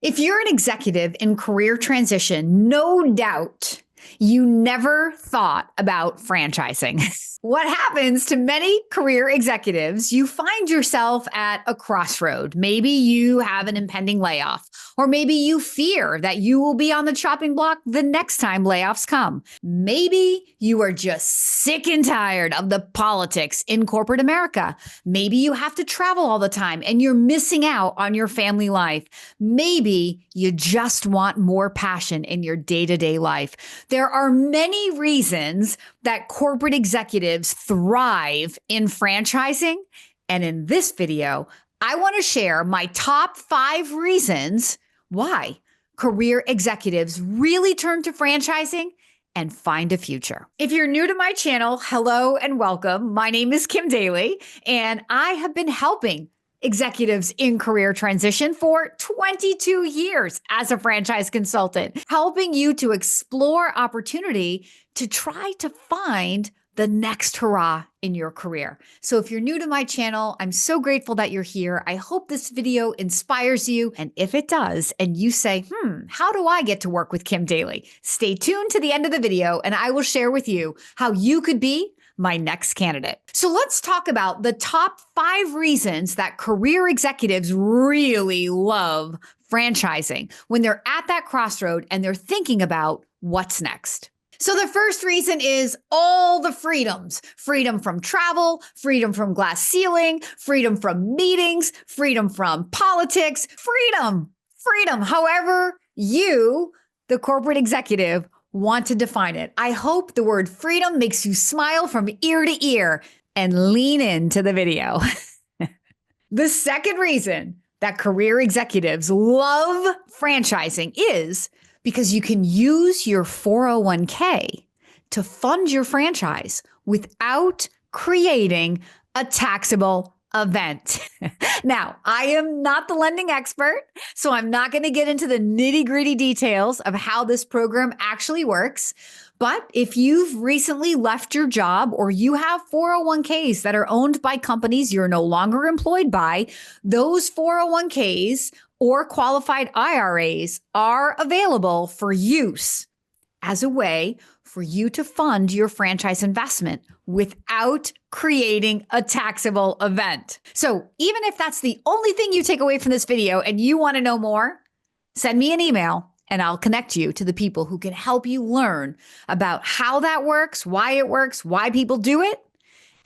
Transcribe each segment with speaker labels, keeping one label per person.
Speaker 1: If you're an executive in career transition, no doubt you never thought about franchising. What happens to many career executives, you find yourself at a crossroad. Maybe you have an impending layoff, or maybe you fear that you will be on the chopping block the next time layoffs come. Maybe you are just sick and tired of the politics in corporate America. Maybe you have to travel all the time and you're missing out on your family life. Maybe you just want more passion in your day-to-day life. There are many reasons that corporate executives thrive in franchising. And in this video, I want to share my top 5 reasons why career executives really turn to franchising and find a future. If you're new to my channel, hello and welcome. My name is Kim Daly, and I have been helping executives in career transition for 22 years as a franchise consultant, helping you to explore opportunity to try to find the next hurrah in your career. So if you're new to my channel, I'm so grateful that you're here. I hope this video inspires you. And if it does, and you say, how do I get to work with Kim Daly? Stay tuned to the end of the video, and I will share with you how you could be my next candidate. So let's talk about the top 5 reasons that career executives really love franchising when they're at that crossroad and they're thinking about what's next. So the first reason is all the freedoms: freedom from travel, freedom from glass ceiling, freedom from meetings, freedom from politics, freedom, however you, the corporate executive, want to define it. I hope the word freedom makes you smile from ear to ear and lean into the video. The second reason that career executives love franchising is because you can use your 401k to fund your franchise without creating a taxable event. Now, I am not the lending expert, so I'm not going to get into the nitty-gritty details of how this program actually works. But if you've recently left your job or you have 401ks that are owned by companies you're no longer employed by, those 401ks or qualified IRAs are available for use as a way for you to fund your franchise investment without creating a taxable event. So even if that's the only thing you take away from this video and you want to know more, send me an email and I'll connect you to the people who can help you learn about how that works, why people do it,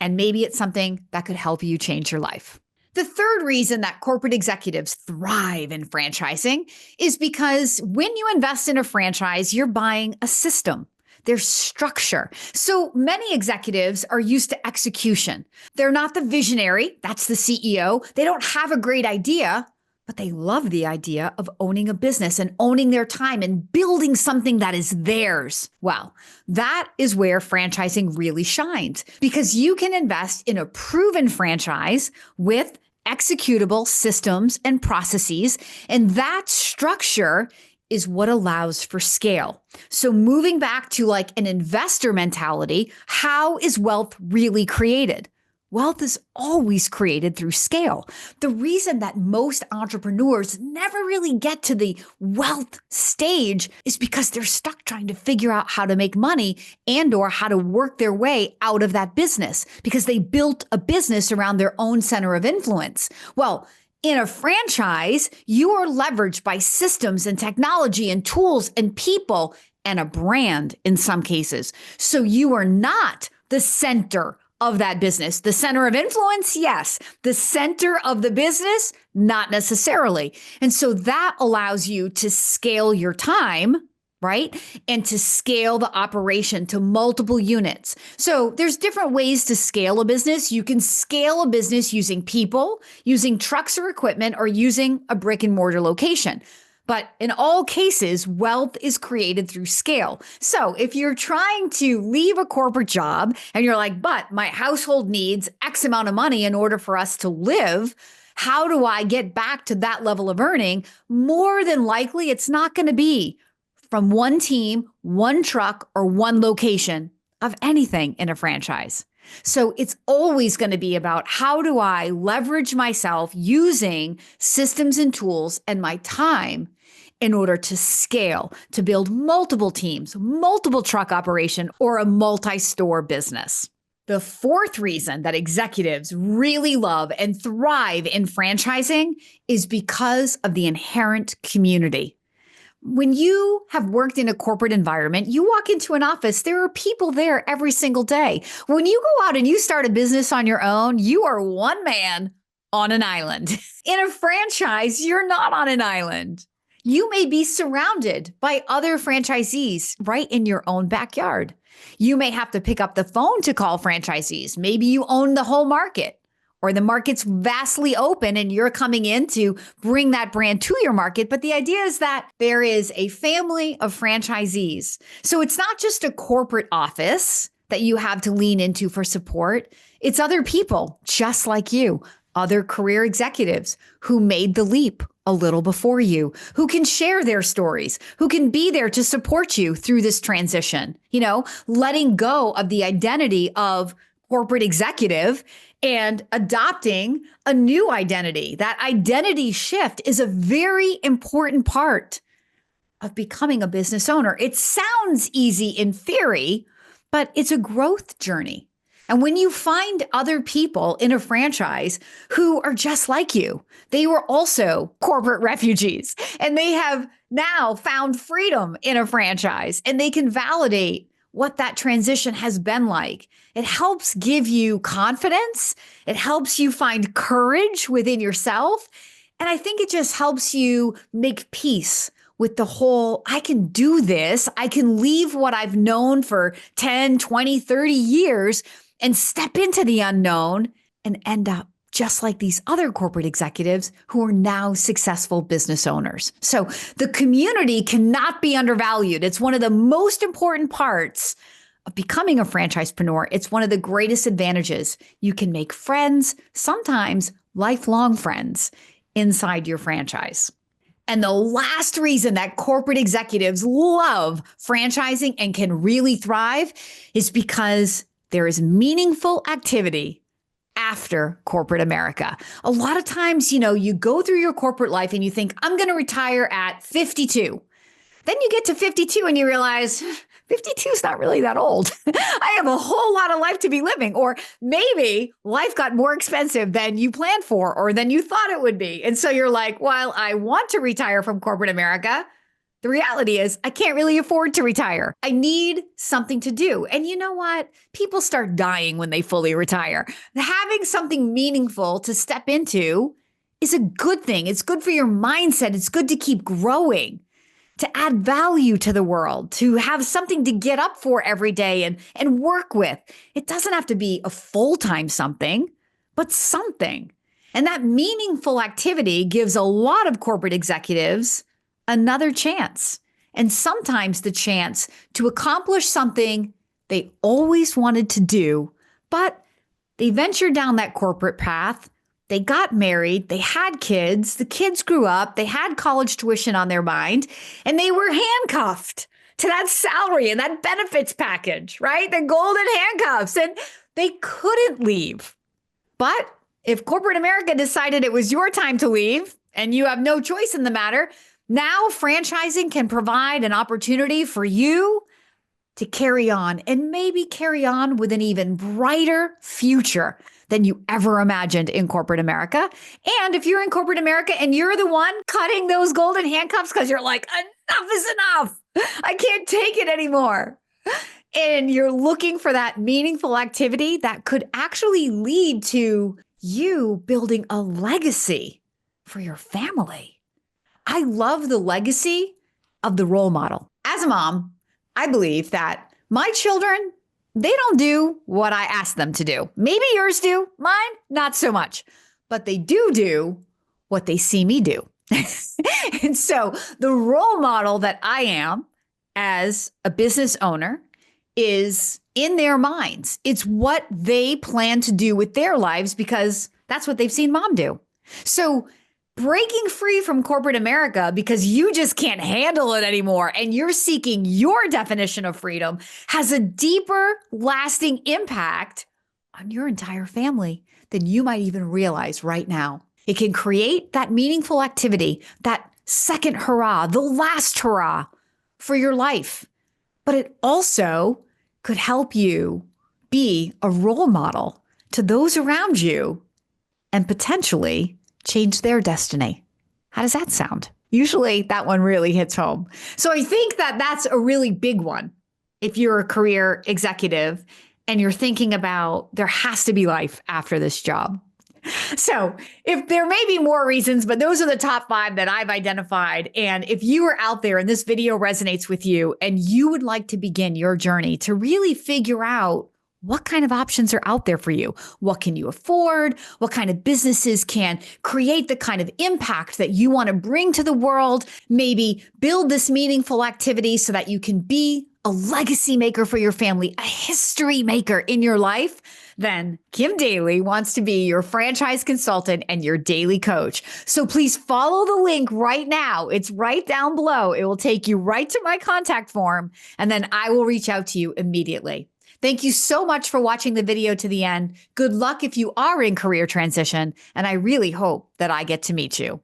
Speaker 1: and maybe it's something that could help you change your life. The third reason that corporate executives thrive in franchising is because when you invest in a franchise, you're buying a system. There's structure. So many executives are used to execution. They're not the visionary, that's the CEO. They don't have a great idea, but they love the idea of owning a business and owning their time and building something that is theirs. Well, that is where franchising really shines, because you can invest in a proven franchise with executable systems and processes, and that structure is what allows for scale. So moving back to like an investor mentality, how is wealth really created? Wealth is always created through scale. The reason that most entrepreneurs never really get to the wealth stage is because they're stuck trying to figure out how to make money and or how to work their way out of that business because they built a business around their own center of influence. Well, in a franchise, you are leveraged by systems and technology and tools and people and a brand in some cases. So you are not the center of that business. The center of influence, yes. The center of the business, not necessarily. And so that allows you to scale your time, right? And to scale the operation to multiple units. So there's different ways to scale a business. You can scale a business using people, using trucks or equipment, or using a brick and mortar location. But in all cases, wealth is created through scale. So if you're trying to leave a corporate job and you're like, but my household needs X amount of money in order for us to live, how do I get back to that level of earning? More than likely, it's not going to be from one team, one truck, or one location of anything in a franchise. So it's always going to be about how do I leverage myself using systems and tools and my time in order to scale, to build multiple teams, multiple truck operation, or a multi-store business. The fourth reason that executives really love and thrive in franchising is because of the inherent community. When you have worked in a corporate environment, you walk into an office, there are people there every single day. When you go out and you start a business on your own, you are one man on an island. In a franchise, you're not on an island. You may be surrounded by other franchisees right in your own backyard. You may have to pick up the phone to call franchisees. Maybe you own the whole market, or the market's vastly open and you're coming in to bring that brand to your market. But the idea is that there is a family of franchisees. So it's not just a corporate office that you have to lean into for support. It's other people just like you, other career executives who made the leap a little before you, who can share their stories, who can be there to support you through this transition, letting go of the identity of corporate executive and adopting a new identity. That identity shift is a very important part of becoming a business owner. It sounds easy in theory, but it's a growth journey. And when you find other people in a franchise who are just like you, they were also corporate refugees and they have now found freedom in a franchise and they can validate what that transition has been like. It helps give you confidence. It helps you find courage within yourself. And I think it just helps you make peace with the whole, I can do this. I can leave what I've known for 10, 20, 30 years and step into the unknown and end up just like these other corporate executives who are now successful business owners. So the community cannot be undervalued. It's one of the most important parts of becoming a franchisepreneur. It's one of the greatest advantages. You can make friends, sometimes lifelong friends, inside your franchise. And the last reason that corporate executives love franchising and can really thrive is because there is meaningful activity after corporate America. A lot of times, you go through your corporate life and you think, I'm going to retire at 52. Then you get to 52 and you realize 52 is not really that old. I have a whole lot of life to be living. Or maybe life got more expensive than you planned for or than you thought it would be. And so you're like, well, I want to retire from corporate America. The reality is I can't really afford to retire. I need something to do. And you know what? People start dying when they fully retire. Having something meaningful to step into is a good thing. It's good for your mindset. It's good to keep growing, to add value to the world, to have something to get up for every day and work with. It doesn't have to be a full-time something, but something. And that meaningful activity gives a lot of corporate executives another chance, and sometimes the chance to accomplish something they always wanted to do, but they ventured down that corporate path. They got married, they had kids, the kids grew up, they had college tuition on their mind, and they were handcuffed to that salary and that benefits package, right? The golden handcuffs, and they couldn't leave. But if corporate America decided it was your time to leave and you have no choice in the matter, now franchising can provide an opportunity for you to carry on and maybe carry on with an even brighter future than you ever imagined in corporate America. And if you're in corporate America and you're the one cutting those golden handcuffs because you're like, enough is enough, I can't take it anymore, and you're looking for that meaningful activity that could actually lead to you building a legacy for your family. I love the legacy of the role model. As a mom, I believe that my children, they don't do what I ask them to do. Maybe yours do, mine, not so much. But they do what they see me do. And so the role model that I am as a business owner is in their minds. It's what they plan to do with their lives because that's what they've seen mom do. So breaking free from corporate America because you just can't handle it anymore and you're seeking your definition of freedom has a deeper, lasting impact on your entire family than you might even realize right now. It can create that meaningful activity, that second hurrah, the last hurrah for your life. But it also could help you be a role model to those around you and potentially change their destiny. How does that sound? Usually that one really hits home. So I think that that's a really big one. If you're a career executive and you're thinking about there has to be life after this job. So if there may be more reasons, but those are the top 5 that I've identified. And if you are out there and this video resonates with you and you would like to begin your journey to really figure out what kind of options are out there for you, what can you afford, what kind of businesses can create the kind of impact that you want to bring to the world, maybe build this meaningful activity so that you can be a legacy maker for your family, a history maker in your life, then Kim Daly wants to be your franchise consultant and your daily coach. So please follow the link right now. It's right down below. It will take you right to my contact form, and then I will reach out to you immediately. Thank you so much for watching the video to the end. Good luck if you are in career transition, and I really hope that I get to meet you.